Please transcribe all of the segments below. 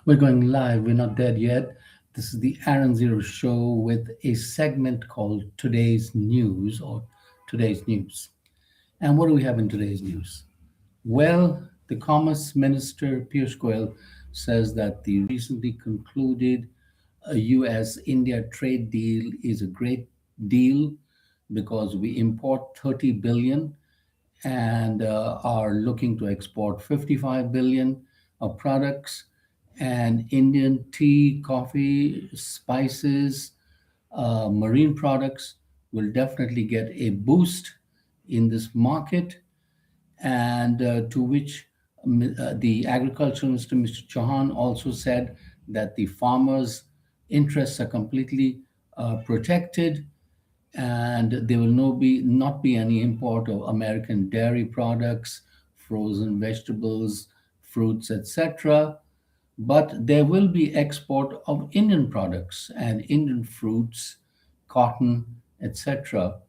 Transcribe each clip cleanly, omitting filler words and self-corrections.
We're going live. We're not dead yet. This is the Aaron Zero Show with a segment called Today's News or Today's News. And what do we have in today's news? Well, the Commerce Minister Piyush Goyal says that the recently concluded US India trade deal is a great deal because we import 30 billion and are looking to export 55 billion of products. And Indian tea, coffee, spices, marine products will definitely get a boost in this market. And to which the agricultural minister, Mr. Chauhan, also said that the farmers' interests are completely protected, and there will not be any import of American dairy products, frozen vegetables, fruits, etc. But there will be export of Indian products and Indian fruits, cotton, etc.,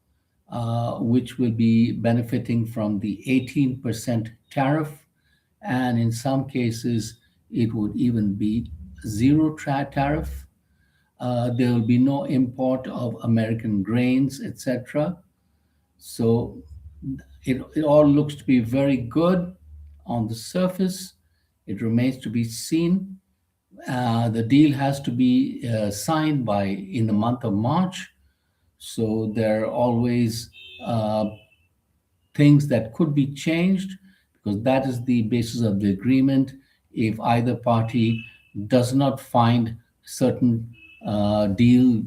which will be benefiting from the 18% tariff, and in some cases it would even be zero tariff. There will be no import of American grains, etc. So it all looks to be very good on the surface. It remains to be seen. The deal has to be signed by in the month of March. So there are always uh, things that could be changed because that is the basis of the agreement. If either party does not find certain deal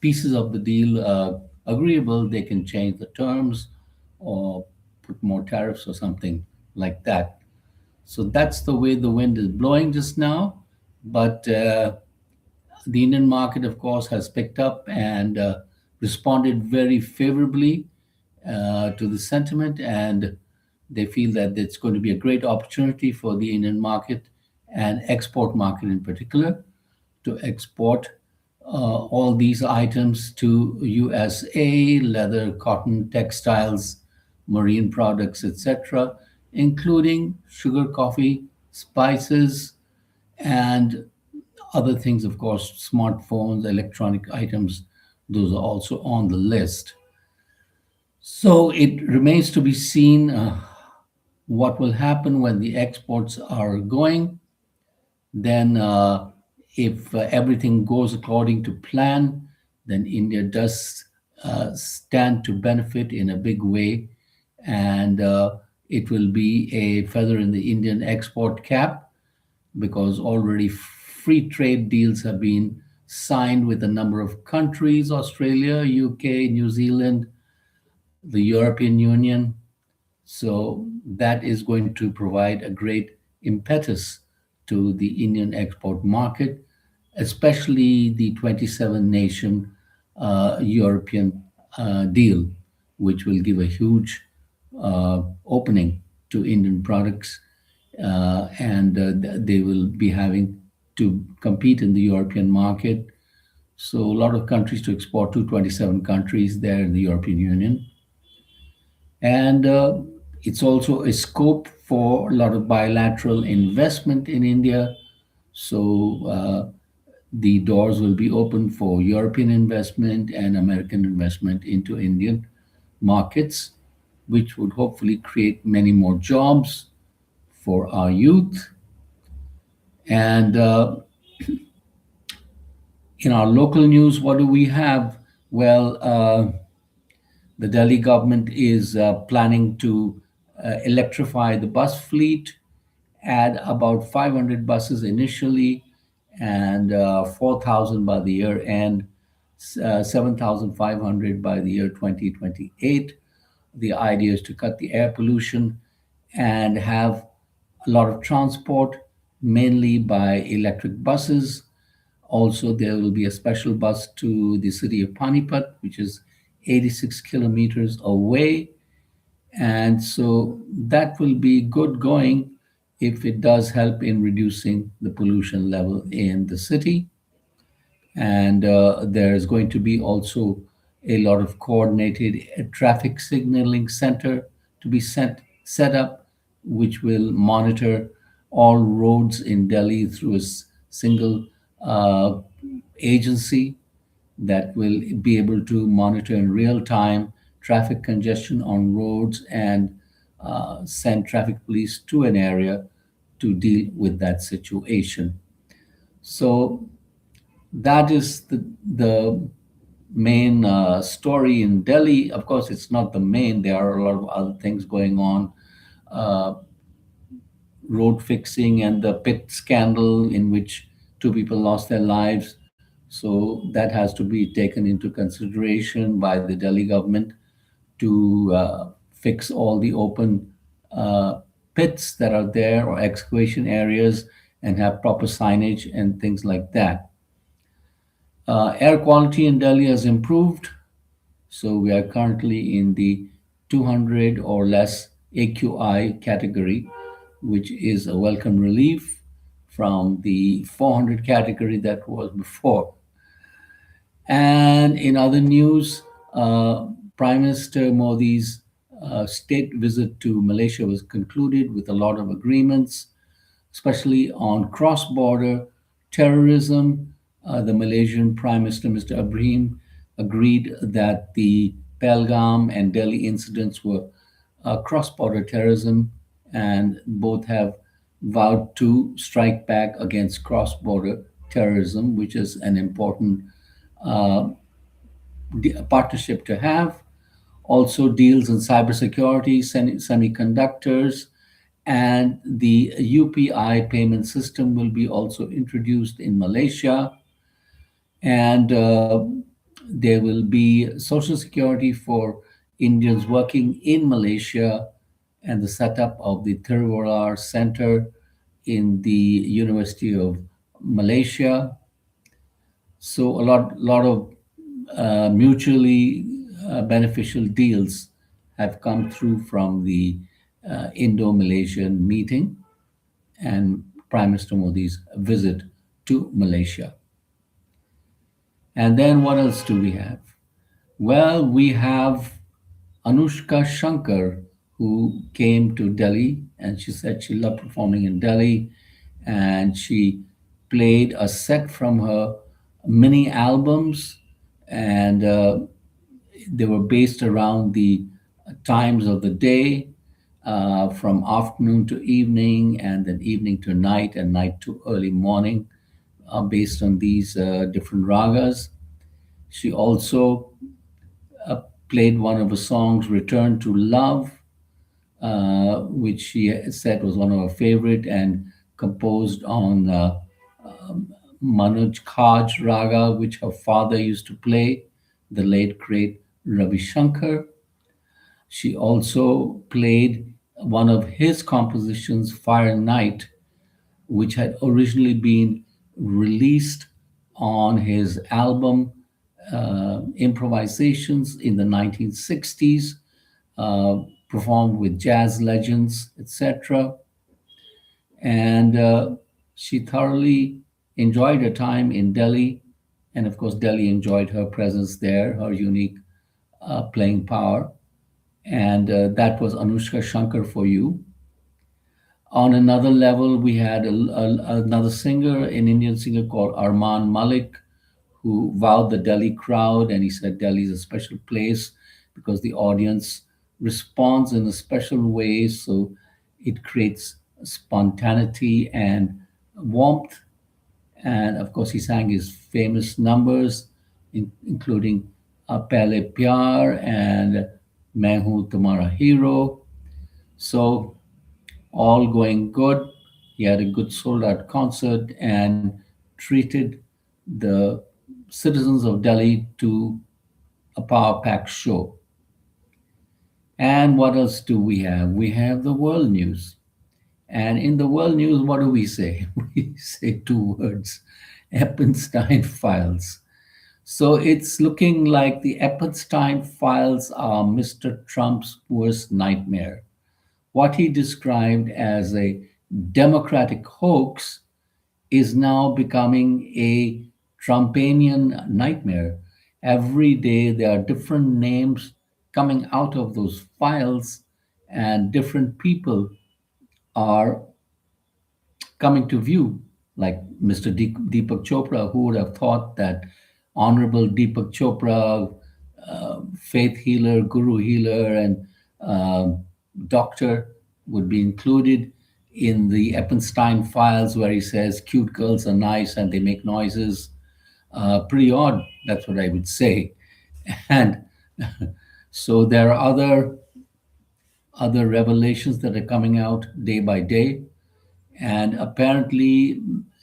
pieces of the deal agreeable, they can change the terms or put more tariffs or something like that. So that's the way the wind is blowing just now. But the Indian market, of course, has picked up and responded very favorably to the sentiment, and they feel that it's going to be a great opportunity for the Indian market and export market in particular to export all these items to USA, leather, cotton, textiles, marine products, etc., including sugar, coffee, spices, and other things, of course, smartphones, electronic items, those are also on the list. So it remains to be seen what will happen when the exports are going. Then, if everything goes according to plan, then India does stand to benefit in a big way, and it will be a feather in the Indian export cap because already free trade deals have been signed with a number of countries: Australia, UK, New Zealand, the European Union. So that is going to provide a great impetus to the Indian export market, especially the 27 nation European deal, which will give a huge opening to Indian products, and they will be having to compete in the European market. So a lot of countries to export to, 27 countries there in the European Union. And it's also a scope for a lot of bilateral investment in India. So the doors will be open for European investment and American investment into Indian markets, which would hopefully create many more jobs for our youth. And in our local news, what do we have? Well, the Delhi government is planning to electrify the bus fleet, add about 500 buses initially, and 4,000 by the year end, 7,500 by the year 2028. The idea is to cut the air pollution and have a lot of transport, mainly by electric buses. Also, there will be a special bus to the city of Panipat, which is 86 kilometers away. And so that will be good going if it does help in reducing the pollution level in the city. And there is going to be also a lot of coordinated traffic signaling center to be set up, which will monitor all roads in Delhi through a single uh, agency that will be able to monitor in real time traffic congestion on roads and send traffic police to an area to deal with that situation. So that is the main story in Delhi. Of course, it's not the main. There are a lot of other things going on. Uh, Road fixing and the pit scandal in which two people lost their lives. So that has to be taken into consideration by the Delhi government to fix all the open uh, pits that are there or excavation areas and have proper signage and things like that. Air quality in Delhi has improved, so we are currently in the 200 or less AQI category, which is a welcome relief from the 400 category that was before. And in other news, Prime Minister Modi's state visit to Malaysia was concluded with a lot of agreements, especially on cross border terrorism. The Malaysian Prime Minister, Mr. Ibrahim, agreed that the Pelgam and Delhi incidents were cross border terrorism, and both have vowed to strike back against cross border terrorism, which is an important uh, partnership to have. Also, deals in cybersecurity, semiconductors, and the UPI payment system will be also introduced in Malaysia. And there will be social security for Indians working in Malaysia and the setup of the Thiruvarar Center in the University of Malaysia. So a lot of mutually beneficial deals have come through from the Indo-Malaysian meeting and Prime Minister Modi's visit to Malaysia. And then what else do we have? Well, we have Anushka Shankar, who came to Delhi, and she said she loved performing in Delhi, and she played a set from her mini albums, and they were based around the times of the day, from afternoon to evening, and then evening to night, and night to early morning, based on these different ragas. She also uh, played one of her songs, Return to Love, which she said was one of her favorite and composed on Manoj Khaj Raga, which her father used to play, the late great Ravi Shankar. She also played one of his compositions, Fire Night, which had originally been released on his album Improvisations in the 1960s, uh, performed with jazz legends, etc. And she thoroughly enjoyed her time in Delhi. And of course, Delhi enjoyed her presence there, her unique playing power. And that was Anushka Shankar for you. On another level, we had another singer, an Indian singer called Arman Malik, who wowed the Delhi crowd. And he said Delhi is a special place because the audience responds in a special way. So it creates spontaneity and warmth. And of course, he sang his famous numbers, including Pehle Pyar and Main Hoon Tumhara Hero. So all going good. He had a good sold out concert and treated the citizens of Delhi to a power packed show. And what else do we have? We have the world news. And in the world news, what do we say? We say two words: Eppenstein files. So it's looking like the Eppenstein files are Mr. Trump's worst nightmare. What he described as a democratic hoax is now becoming a Trumpanian nightmare. Every day there are different names coming out of those files, and different people are coming to view, like Mr. Deepak Chopra. Who would have thought that Honorable Deepak Chopra, faith healer, guru healer, and doctor, would be included in the Eppenstein files, where he says cute girls are nice and they make noises. Pretty odd, that's what I would say. And so there are other revelations that are coming out day by day. And apparently,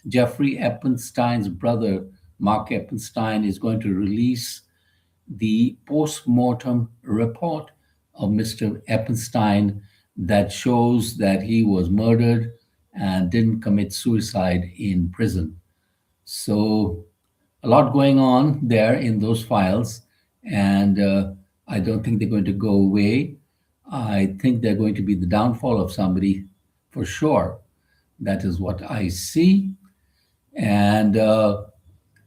Jeffrey Eppenstein's brother, Mark Eppenstein, is going to release the post-mortem report of Mr. Eppenstein that shows that he was murdered and didn't commit suicide in prison. So, a lot going on there in those files, and I don't think they're going to go away. I think they're going to be the downfall of somebody for sure. That is what I see. And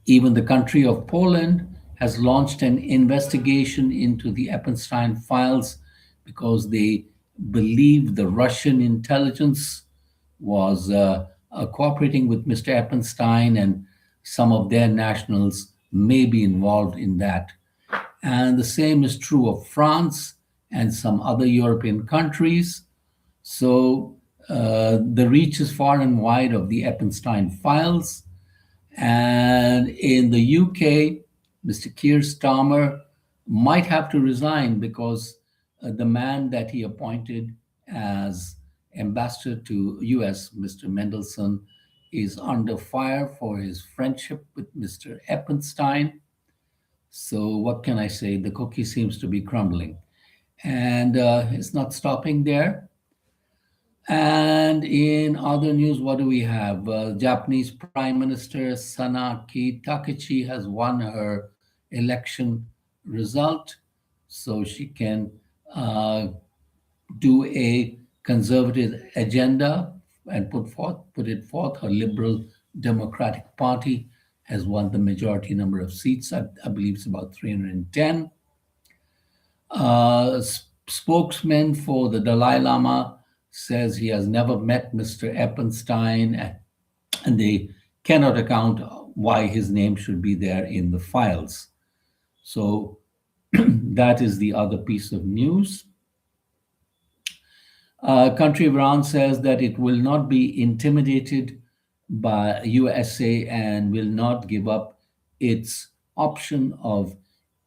even the country of Poland has launched an investigation into the Eppenstein files because they believe the Russian intelligence was cooperating with Mr. Eppenstein, and some of their nationals may be involved in that. And the same is true of France and some other European countries. So the reach is far and wide of the Eppenstein files. And in the UK, Mr. Keir Starmer might have to resign because the man that he appointed as ambassador to US, Mr. Mendelssohn, is under fire for his friendship with Mr. Eppenstein. So what can I say? The cookie seems to be crumbling. And it's not stopping there. And in other news, what do we have? Japanese Prime Minister Sanaki Takechi has won her election result, so she can do a conservative agenda and put it forth. Her Liberal Democratic Party has won the majority number of seats. I believe it's about 310. Spokesman for the Dalai Lama says he has never met Mr. Eppenstein, and they cannot account why his name should be there in the files. So that is the other piece of news. Country of Iran says that it will not be intimidated by USA and will not give up its option of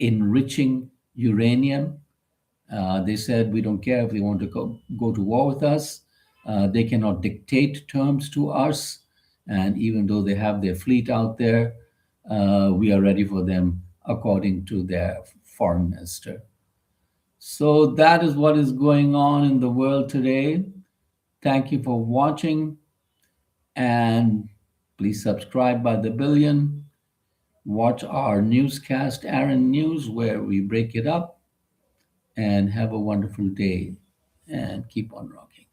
enriching uranium. They said, we don't care if they want to go to war with us. They cannot dictate terms to us. And even though they have their fleet out there, we are ready for them, according to their foreign minister. So that is what is going on in the world today. Thank you for watching. And please subscribe by the billion. Watch our newscast, Aaron News, where we break it up. And have a wonderful day and keep on rocking.